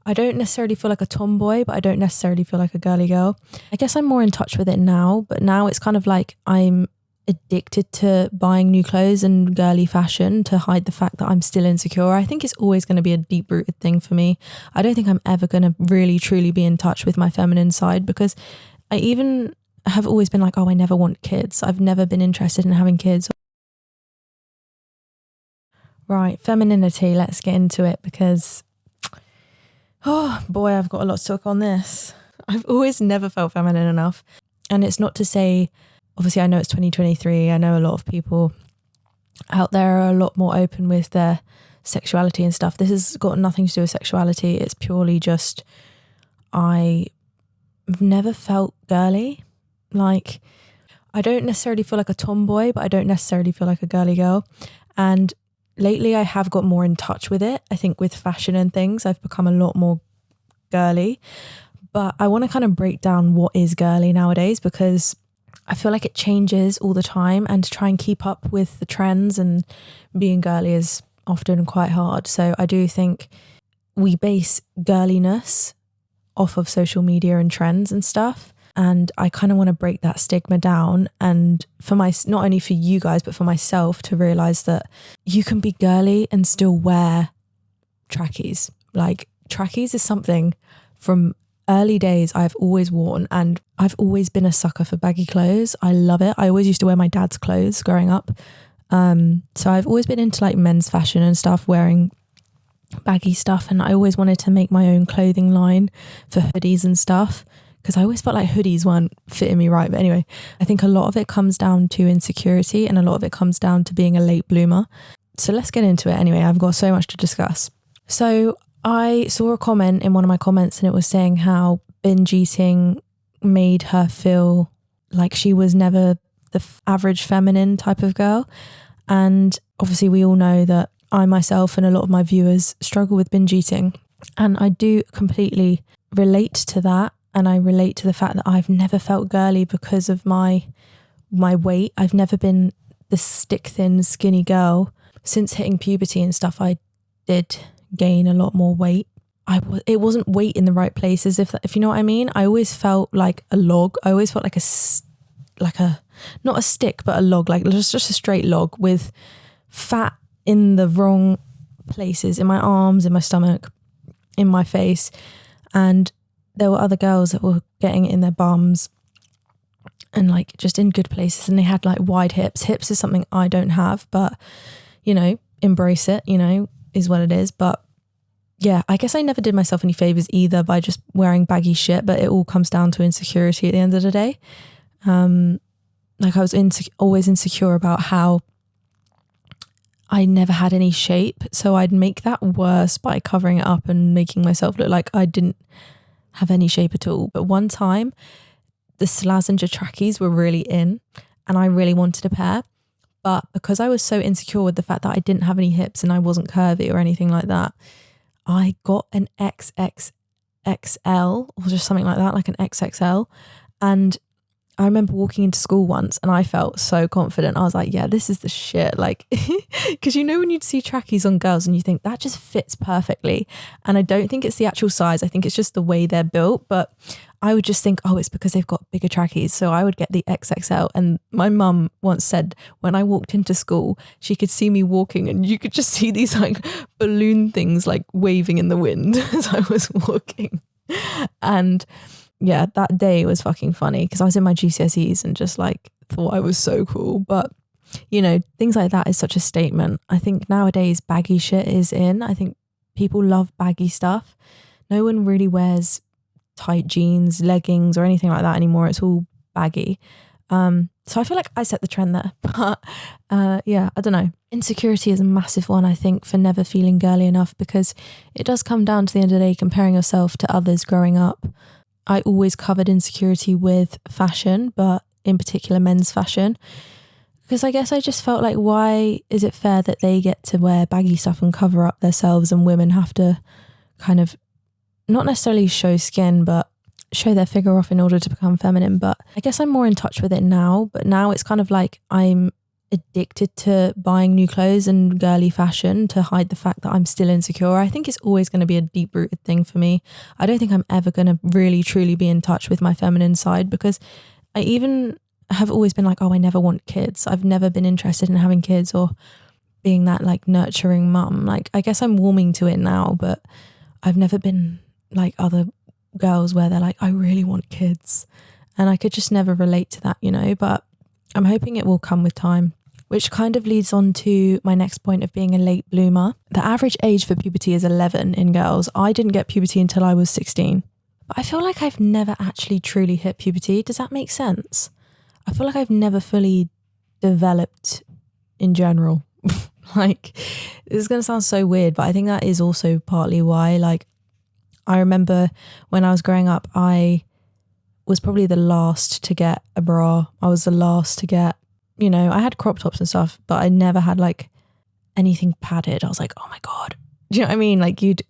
I don't necessarily feel like a tomboy, but I don't necessarily feel like a girly girl. I guess I'm more in touch with it now, but now it's kind of like I'm addicted to buying new clothes and girly fashion to hide the fact that I'm still insecure. I think it's always going to be a deep rooted thing for me. I don't think I'm ever going to really truly be in touch with my feminine side, because I even have always been like, oh, I never want kids. I've never been interested in having kids. Right, femininity, let's get into it, because oh boy, I've got a lot to talk on this. I've always never felt feminine enough. And it's not to say, obviously I know it's 2023, I know a lot of people out there are a lot more open with their sexuality and stuff. This has got nothing to do with sexuality. It's purely just, I've never felt girly. Like, I don't necessarily feel like a tomboy, but I don't necessarily feel like a girly girl. And lately I have got more in touch with it. I think with fashion and things, I've become a lot more girly. But I want to kind of break down what is girly nowadays, because I feel like it changes all the time, and to try and keep up with the trends and being girly is often quite hard. So I do think we base girliness off of social media and trends and stuff. And I kind of want to break that stigma down, and for not only for you guys, but for myself, to realize that you can be girly and still wear trackies. Like, trackies is something from early days I've always worn, and I've always been a sucker for baggy clothes. I love it. I always used to wear my dad's clothes growing up. So I've always been into like men's fashion and stuff, wearing baggy stuff, and I always wanted to make my own clothing line for hoodies and stuff, because I always felt like hoodies weren't fitting me right. But anyway, I think a lot of it comes down to insecurity, and a lot of it comes down to being a late bloomer. So let's get into it anyway. I've got so much to discuss. So I saw a comment in one of my comments, and it was saying how binge eating made her feel like she was never the average feminine type of girl. And obviously we all know that I myself and a lot of my viewers struggle with binge eating. And I do completely relate to that. And I relate to the fact that I've never felt girly because of my weight. I've never been the stick thin, skinny girl. Since hitting puberty and stuff, I did gain a lot more weight. It wasn't weight in the right places, if you know what I mean. I always felt like a log. I always felt like a not a stick, but a log, like just a straight log with fat in the wrong places, in my arms, in my stomach, in my face. And there were other girls that were getting it in their bums and like just in good places, and they had like wide hips. Hips is something I don't have, but you know, embrace it, you know, is what it is. But yeah, I guess I never did myself any favors either by just wearing baggy shit, but it all comes down to insecurity at the end of the day. Like I was always insecure about how I never had any shape, so I'd make that worse by covering it up and making myself look like I didn't have any shape at all. But one time the Slazenger trackies were really in, and I really wanted a pair, but because I was so insecure with the fact that I didn't have any hips and I wasn't curvy or anything like that, I got an XXXL or just something like that, like an XXL. And I remember walking into school once and I felt so confident. I was like, yeah, this is the shit. Like, because you know when you'd see trackies on girls and you think that just fits perfectly. And I don't think it's the actual size. I think it's just the way they're built. But I would just think, oh, it's because they've got bigger trackies. So I would get the XXL. And my mum once said when I walked into school, she could see me walking and you could just see these like balloon things like waving in the wind as I was walking. And yeah, that day was fucking funny because I was in my GCSEs and just like thought I was so cool. But you know, things like that is such a statement. I think nowadays baggy shit is in. I think people love baggy stuff. No one really wears tight jeans, leggings or anything like that anymore. It's all baggy. So I feel like I set the trend there. But yeah, I don't know. Insecurity is a massive one, I think, for never feeling girly enough, because it does come down to the end of the day comparing yourself to others growing up. I always covered insecurity with fashion, but in particular men's fashion, because I guess I just felt like, why is it fair that they get to wear baggy stuff and cover up themselves and women have to kind of not necessarily show skin, but show their figure off in order to become feminine? But I guess I'm more in touch with it now, but now it's kind of like I'm addicted to buying new clothes and girly fashion to hide the fact that I'm still insecure. I think it's always going to be a deep rooted thing for me. I don't think I'm ever going to really truly be in touch with my feminine side, because I even have always been like, oh, I never want kids. I've never been interested in having kids or being that like nurturing mum. Like, I guess I'm warming to it now, but I've never been like other girls where they're like, I really want kids. And I could just never relate to that, you know, but I'm hoping it will come with time, which kind of leads on to my next point of being a late bloomer. The average age for puberty is 11 in girls. I didn't get puberty until I was 16. But I feel like I've never actually truly hit puberty. Does that make sense? I feel like I've never fully developed in general. Like, this is going to sound so weird, but I think that is also partly why. Like, I remember when I was growing up, I was probably the last to get a bra. I was the last to get, you know, I had crop tops and stuff, but I never had like anything padded. I was like, oh my God. Do you know what I mean? Like, you'd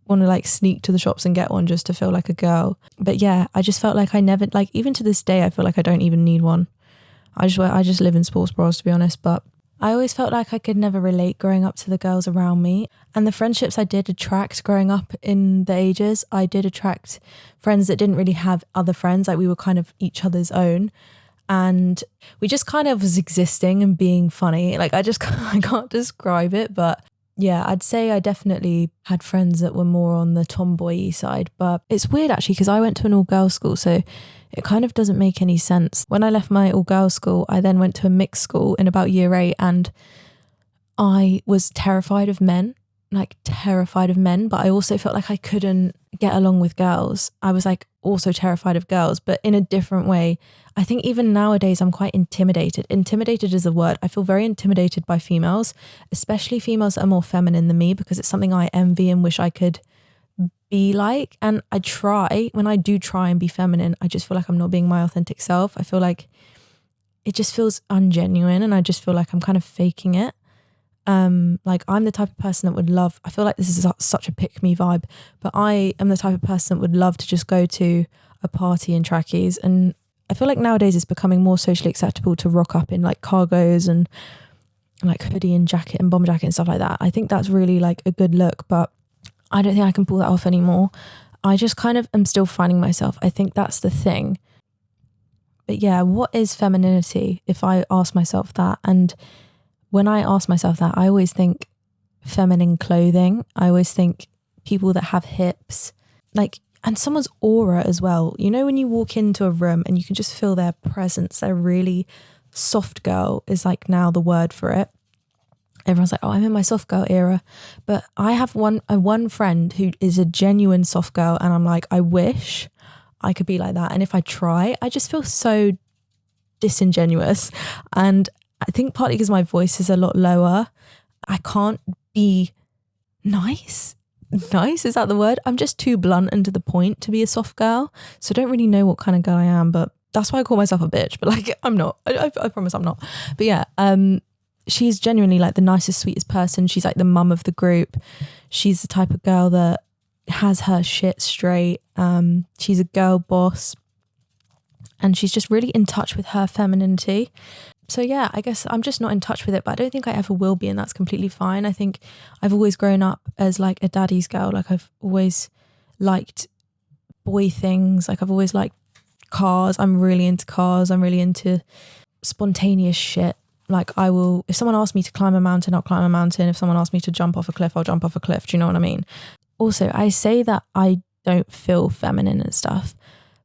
want to like sneak to the shops and get one just to feel like a girl. But yeah, I just felt like I never, like, even to this day, I feel like I don't even need one. I just live in sports bras, to be honest. But I always felt like I could never relate growing up to the girls around me. And the friendships I did attract growing up in the ages, I did attract friends that didn't really have other friends. Like, we were kind of each other's own. And we just kind of was existing and being funny. Like, I can't describe it. But yeah, I'd say I definitely had friends that were more on the tomboy side. But it's weird actually, because I went to an all-girls school, so it kind of doesn't make any sense. When I left my all-girls school, I then went to a mixed school in about year 8, and I was terrified of men, but I also felt like I couldn't get along with girls. I was like also terrified of girls, but in a different way. I think even nowadays I'm quite intimidated. Intimidated is a word. I feel very intimidated by females, especially females that are more feminine than me, because it's something I envy and wish I could be like. And when I do try and be feminine, I just feel like I'm not being my authentic self. I feel like it just feels ungenuine, and I just feel like I'm kind of faking it. Like, I'm the type of person that would love, I feel like this is such a pick me vibe, but I am the type of person that would love to just go to a party in trackies. And I feel like nowadays it's becoming more socially acceptable to rock up in like cargos and like hoodie and jacket and bomber jacket and stuff like that. I think that's really like a good look, but I don't think I can pull that off anymore. I just kind of am still finding myself. I think that's the thing. But yeah, what is femininity, if I ask myself that? And when I ask myself that, I always think feminine clothing. I always think people that have hips, like, and someone's aura as well. You know, when you walk into a room and you can just feel their presence, they're really soft girl is like now the word for it. Everyone's like, oh, I'm in my soft girl era. But I have one friend who is a genuine soft girl, and I'm like, I wish I could be like that. And if I try, I just feel so disingenuous. And I think partly because my voice is a lot lower, I can't be nice. Nice, is that the word? I'm just too blunt and to the point to be a soft girl. So I don't really know what kind of girl I am, but that's why I call myself a bitch. But like, I'm not. I promise I'm not. But yeah, she's genuinely like the nicest, sweetest person. She's like the mum of the group. She's the type of girl that has her shit straight. She's a girl boss, and she's just really in touch with her femininity. So yeah, I guess I'm just not in touch with it, but I don't think I ever will be, and that's completely fine. I think I've always grown up as like a daddy's girl. Like, I've always liked boy things. Like, I've always liked cars. I'm really into cars. I'm really into spontaneous shit. Like, I will, if someone asks me to climb a mountain, I'll climb a mountain. If someone asks me to jump off a cliff, I'll jump off a cliff. Do you know what I mean? Also, I say that I don't feel feminine and stuff,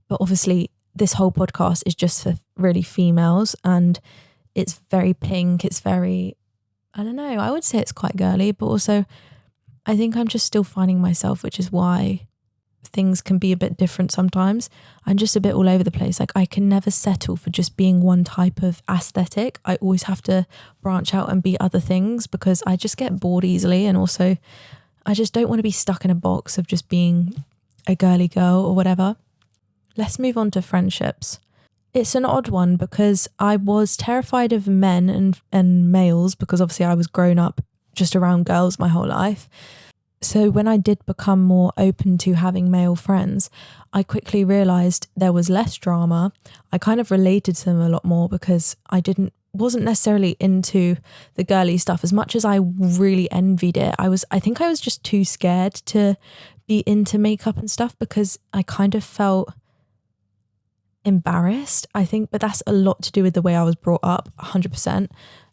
but obviously this whole podcast is just for really females, and it's very pink. It's very, I don't know, I would say it's quite girly, but also I think I'm just still finding myself, which is why things can be a bit different sometimes. I'm just a bit all over the place. Like, I can never settle for just being one type of aesthetic. I always have to branch out and be other things, because I just get bored easily. And also, I just don't want to be stuck in a box of just being a girly girl or whatever. Let's move on to friendships. It's an odd one, because I was terrified of men and males, because obviously I was grown up just around girls my whole life. So when I did become more open to having male friends, I quickly realised there was less drama. I kind of related to them a lot more, because I didn't wasn't necessarily into the girly stuff as much as I really envied it. I think I was just too scared to be into makeup and stuff because I kind of felt embarrassed, I think, but that's a lot to do with the way I was brought up, 100%.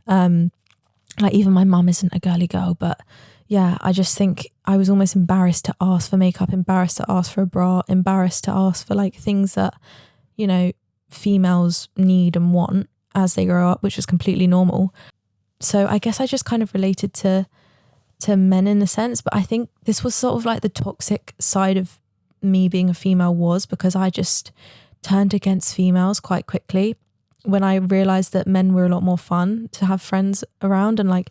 Like even my mum isn't a girly girl, but yeah, I just think I was almost embarrassed to ask for makeup, embarrassed to ask for a bra, embarrassed to ask for like things that, you know, females need and want as they grow up, which is completely normal. So I guess I just kind of related to men in a sense, but I think this was sort of like the toxic side of me being a female, was because I just turned against females quite quickly when I realized that men were a lot more fun to have friends around, and like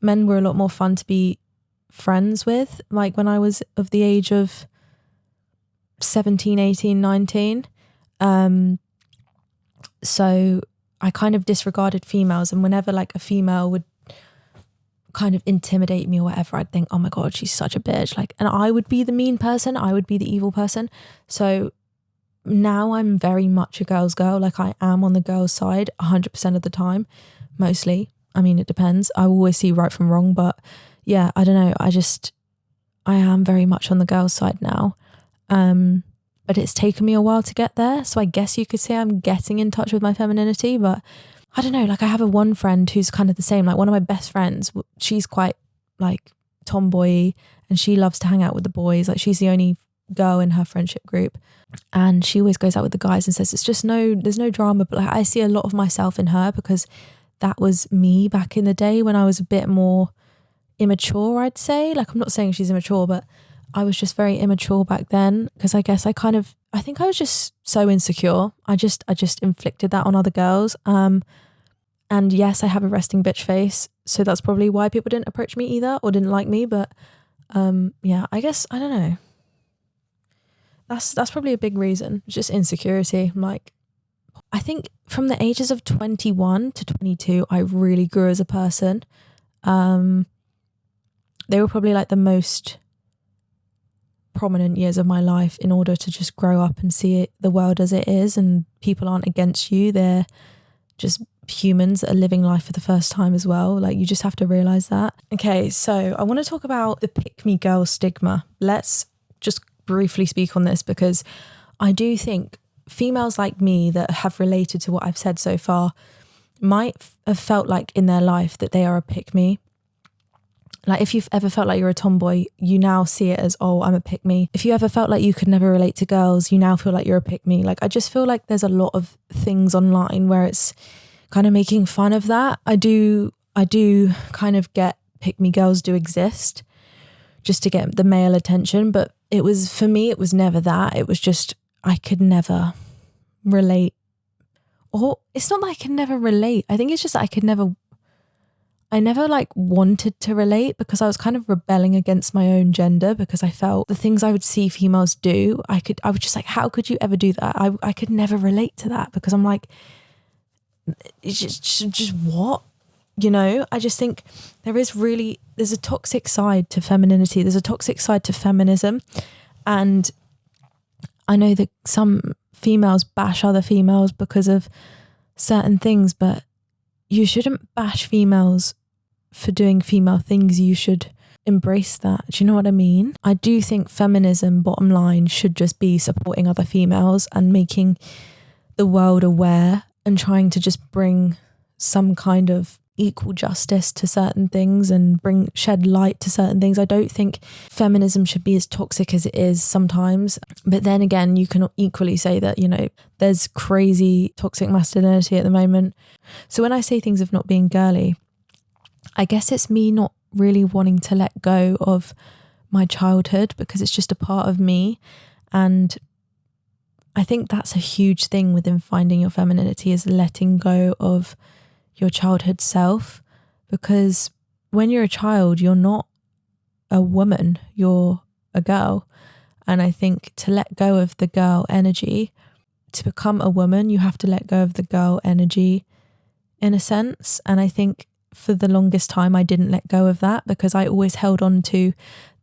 men were a lot more fun to be friends with, like when I was of the age of 17, 18, 19. So I kind of disregarded females, and whenever like a female would kind of intimidate me or whatever, I'd think, oh my God, she's such a bitch. Like, and I would be the mean person, I would be the evil person. So now I'm very much a girl's girl. Like I am on the girl's side 100% of the time, mostly. I mean, it depends. I always see right from wrong, but yeah, I don't know. I am very much on the girl's side now. But it's taken me a while to get there. So I guess you could say I'm getting in touch with my femininity, but I don't know. Like I have a one friend who's kind of the same. Like one of my best friends, she's quite like tomboy and she loves to hang out with the boys. Like she's the only girl in her friendship group. And she always goes out with the guys and says there's no drama, but like I see a lot of myself in her because that was me back in the day when I was a bit more immature, I'd say. Like I'm not saying she's immature, but I was just very immature back then because I guess I think I was just so insecure. I just inflicted that on other girls. And yes, I have a resting bitch face, so that's probably why people didn't approach me either or didn't like me. But yeah, I guess I don't know. That's probably a big reason. It's just insecurity. Like, I think from the ages of 21 to 22, I really grew as a person. They were probably like the most prominent years of my life in order to just grow up and see the world as it is, and people aren't against you. They're just humans that are living life for the first time as well. Like you just have to realize that. Okay, so I want to talk about the pick me girl stigma. Let's just briefly speak on this because I do think females like me that have related to what I've said so far might have felt like in their life that they are a pick me. Like if you've ever felt like you're a tomboy, you now see it as, oh, I'm a pick me. If you ever felt like you could never relate to girls, you now feel like you're a pick me. Like I just feel like there's a lot of things online where it's kind of making fun of that. I do kind of get pick me girls do exist just to get the male attention, but for me it was never that. It was just I could never relate. Or it's not that I could never relate. I think it's just that I never like wanted to relate because I was kind of rebelling against my own gender because I felt the things I would see females do, I was just like, how could you ever do that? I could never relate to that because I'm like, it's just what? You know, I just think there's a toxic side to femininity. There's a toxic side to feminism. And I know that some females bash other females because of certain things, but you shouldn't bash females for doing female things. You should embrace that. Do you know what I mean? I do think feminism, bottom line, should just be supporting other females and making the world aware and trying to just bring some kind of equal justice to certain things and shed light to certain things. I don't think feminism should be as toxic as it is sometimes. But then again, you can equally say that, you know, there's crazy toxic masculinity at the moment. So when I say things of not being girly, I guess it's me not really wanting to let go of my childhood because it's just a part of me. And I think that's a huge thing within finding your femininity, is letting go of your childhood self, because when you're a child, you're not a woman, you're a girl. And I think to let go of the girl energy, to become a woman, you have to let go of the girl energy in a sense. And I think for the longest time, I didn't let go of that because I always held on to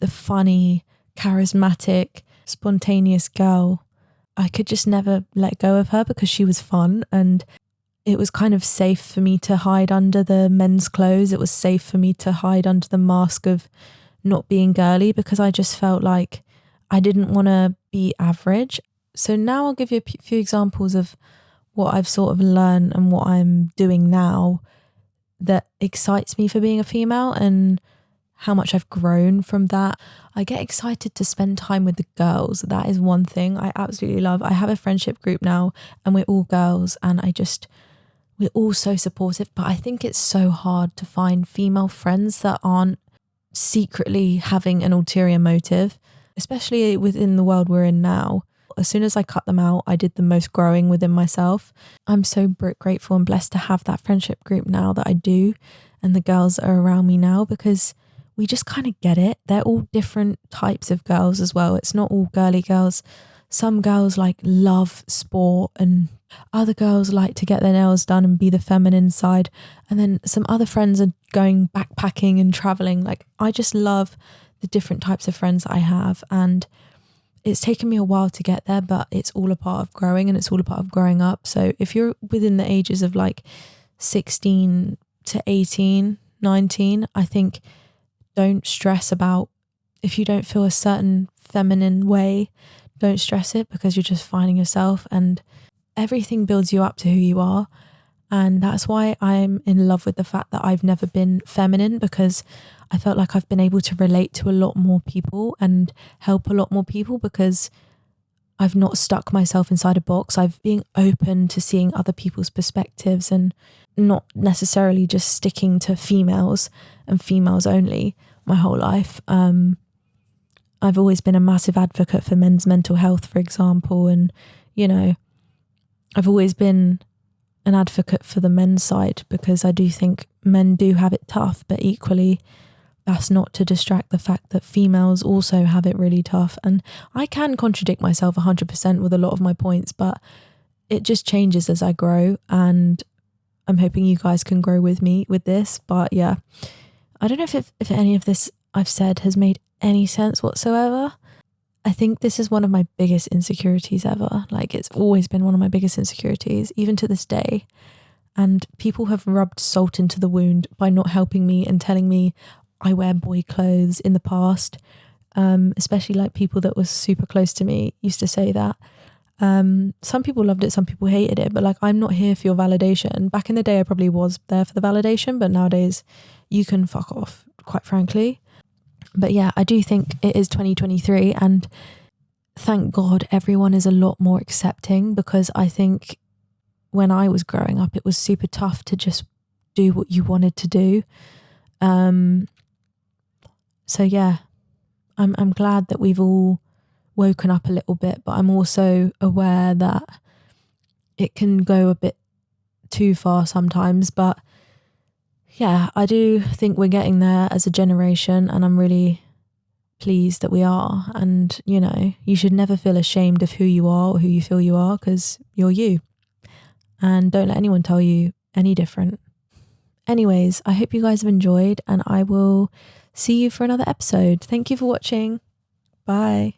the funny, charismatic, spontaneous girl. I could just never let go of her because she was fun. And it was kind of safe for me to hide under the men's clothes. It was safe for me to hide under the mask of not being girly, because I just felt like I didn't want to be average. So now I'll give you a few examples of what I've sort of learned and what I'm doing now that excites me for being a female, and how much I've grown from that. I get excited to spend time with the girls. That is one thing I absolutely love. I have a friendship group now and we're all girls, and we're all so supportive, but I think it's so hard to find female friends that aren't secretly having an ulterior motive, especially within the world we're in now. As soon as I cut them out, I did the most growing within myself. I'm so grateful and blessed to have that friendship group now that I do, and the girls that are around me now, because we just kind of get it. They're all different types of girls as well. It's not all girly girls. Some girls like love sport, and other girls like to get their nails done and be the feminine side. And then some other friends are going backpacking and traveling. Like, I just love the different types of friends I have, and it's taken me a while to get there, but it's all a part of growing, and it's all a part of growing up. So if you're within the ages of like 16 to 18, 19, I think don't stress about if you don't feel a certain feminine way. Don't stress it, because you're just finding yourself, and everything builds you up to who you are. And that's why I'm in love with the fact that I've never been feminine, because I felt like I've been able to relate to a lot more people and help a lot more people, because I've not stuck myself inside a box. I've been open to seeing other people's perspectives and not necessarily just sticking to females and females only my whole life. I've always been a massive advocate for men's mental health, for example. And, you know, I've always been an advocate for the men's side, because I do think men do have it tough, but equally that's not to distract the fact that females also have it really tough. And I can contradict myself 100% with a lot of my points, but it just changes as I grow, and I'm hoping you guys can grow with me with this. But yeah, I don't know if any of this I've said has made any sense whatsoever. I think this is one of my biggest insecurities ever. Like, it's always been one of my biggest insecurities, even to this day. And people have rubbed salt into the wound by not helping me and telling me I wear boy clothes in the past. Especially like people that were super close to me used to say that. Some people loved it, some people hated it, but like, I'm not here for your validation. Back in the day, I probably was there for the validation, but nowadays you can fuck off, quite frankly. But yeah, I do think it is 2023, and thank God everyone is a lot more accepting, because I think when I was growing up, it was super tough to just do what you wanted to do. So yeah, I'm glad that we've all woken up a little bit, but I'm also aware that it can go a bit too far sometimes. But yeah, I do think we're getting there as a generation, and I'm really pleased that we are. And, you know, you should never feel ashamed of who you are or who you feel you are, because you're you. And don't let anyone tell you any different. Anyways, I hope you guys have enjoyed, and I will see you for another episode. Thank you for watching. Bye.